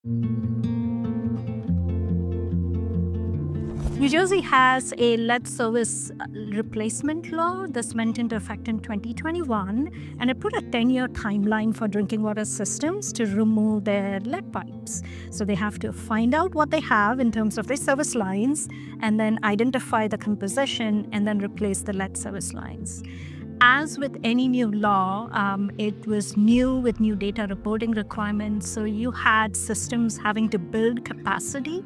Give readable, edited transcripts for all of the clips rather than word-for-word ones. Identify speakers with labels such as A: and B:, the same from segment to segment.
A: New Jersey has a lead service replacement law. This went into effect in 2021, and it put a 10-year timeline for drinking water systems to remove their lead pipes. So they have to find out what they have in terms of their service lines, and then identify the composition, and then replace the lead service lines. As with any new law, it was new with new data reporting requirements. So you had systems having to build capacity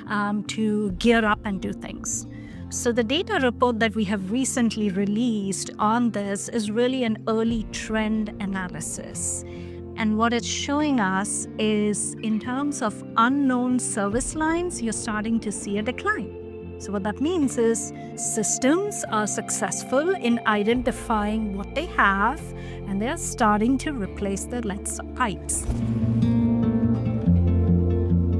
A: to gear up and do things. So the data report that we have recently released on this is really an early trend analysis. And what it's showing us is in terms of unknown service lines, you're starting to see a decline. So what that means is systems are successful in identifying what they have, and they're starting to replace the lead pipes.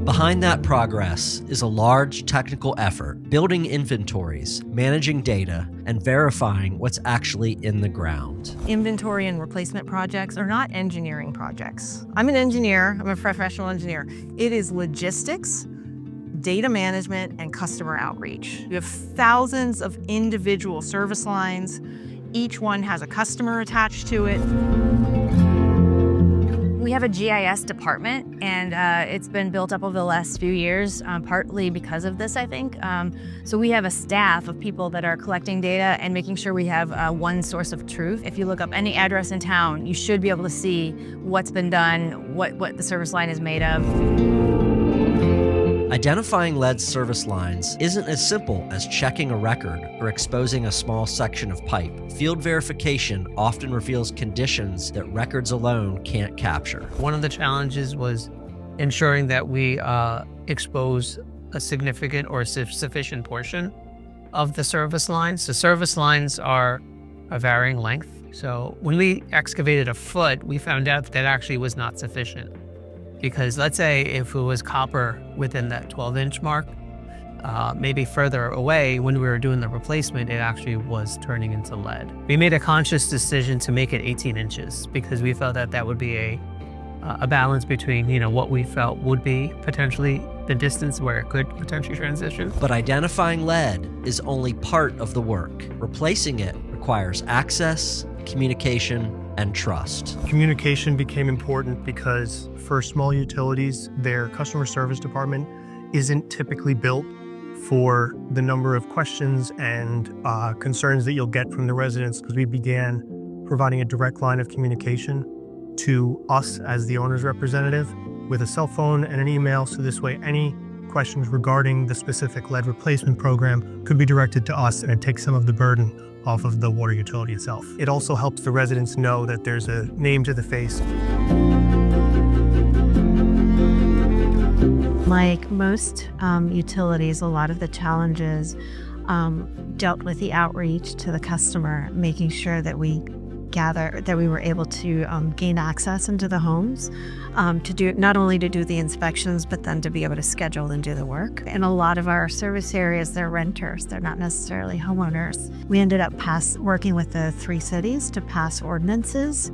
B: Behind that progress is a large technical effort, building inventories, managing data, and verifying what's actually in the ground.
C: Inventory and replacement projects are not engineering projects. I'm an engineer, I'm a professional engineer. It is logistics, data management, and customer outreach. You have thousands of individual service lines. Each one has a customer attached to it.
D: We have a GIS department, and it's been built up over the last few years, partly because of this, I think. So we have a staff of people that are collecting data and making sure we have one source of truth. If you look up any address in town, you should be able to see what's been done, what the service line is made of.
B: Identifying lead service lines isn't as simple as checking a record or exposing a small section of pipe. Field verification often reveals conditions that records alone can't capture.
E: One of the challenges was ensuring that we expose a significant or sufficient portion of the service lines. The service lines are a varying length. So when we excavated a foot, we found out that actually was not sufficient. Because let's say if it was copper within that 12-inch mark, maybe further away when we were doing the replacement, it actually was turning into lead. We made a conscious decision to make it 18 inches because we felt that that would be a balance between, what we felt would be potentially the distance where it could potentially transition.
B: But identifying lead is only part of the work. Replacing it requires access, communication, and trust.
F: Communication became important because for small utilities, their customer service department isn't typically built for the number of questions and concerns that you'll get from the residents, because we began providing a direct line of communication to us as the owner's representative with a cell phone and an email. So this way, any questions regarding the specific lead replacement program could be directed to us, and it takes some of the burden off of the water utility itself. It also helps the residents know that there's a name to the face.
G: Like most utilities, a lot of the challenges dealt with the outreach to the customer, making sure that we were able to gain access into the homes, not only to do the inspections, but then to be able to schedule and do the work. In a lot of our service areas, they're renters, they're not necessarily homeowners. We ended up working with the 3 cities to pass ordinances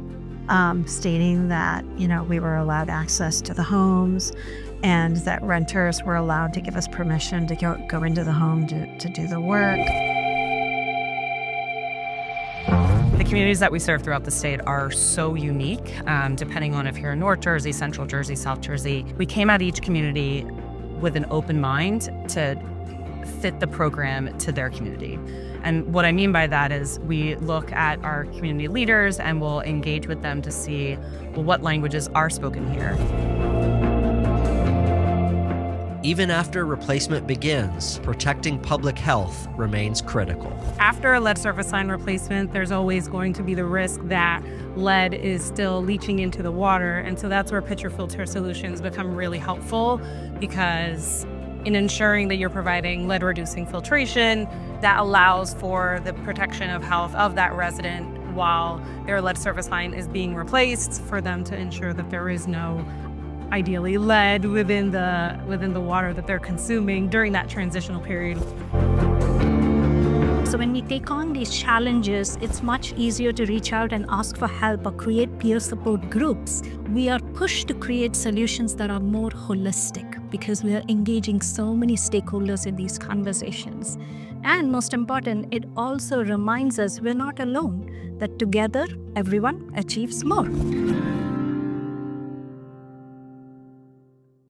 G: stating that, we were allowed access to the homes, and that renters were allowed to give us permission to go into the home to do the work.
C: The communities that we serve throughout the state are so unique, depending on if you're in North Jersey, Central Jersey, South Jersey. We came at each community with an open mind to fit the program to their community. And what I mean by that is we look at our community leaders and we'll engage with them to see, what languages are spoken here.
B: Even after replacement begins, protecting public health remains critical.
H: After a lead service line replacement, there's always going to be the risk that lead is still leaching into the water. And so that's where pitcher filter solutions become really helpful, because in ensuring that you're providing lead reducing filtration, that allows for the protection of health of that resident while their lead service line is being replaced, for them to ensure that there is no ideally lead within the water that they're consuming during that transitional period.
A: So when we take on these challenges, it's much easier to reach out and ask for help or create peer support groups. We are pushed to create solutions that are more holistic because we are engaging so many stakeholders in these conversations. And most important, it also reminds us we're not alone, that together everyone achieves more.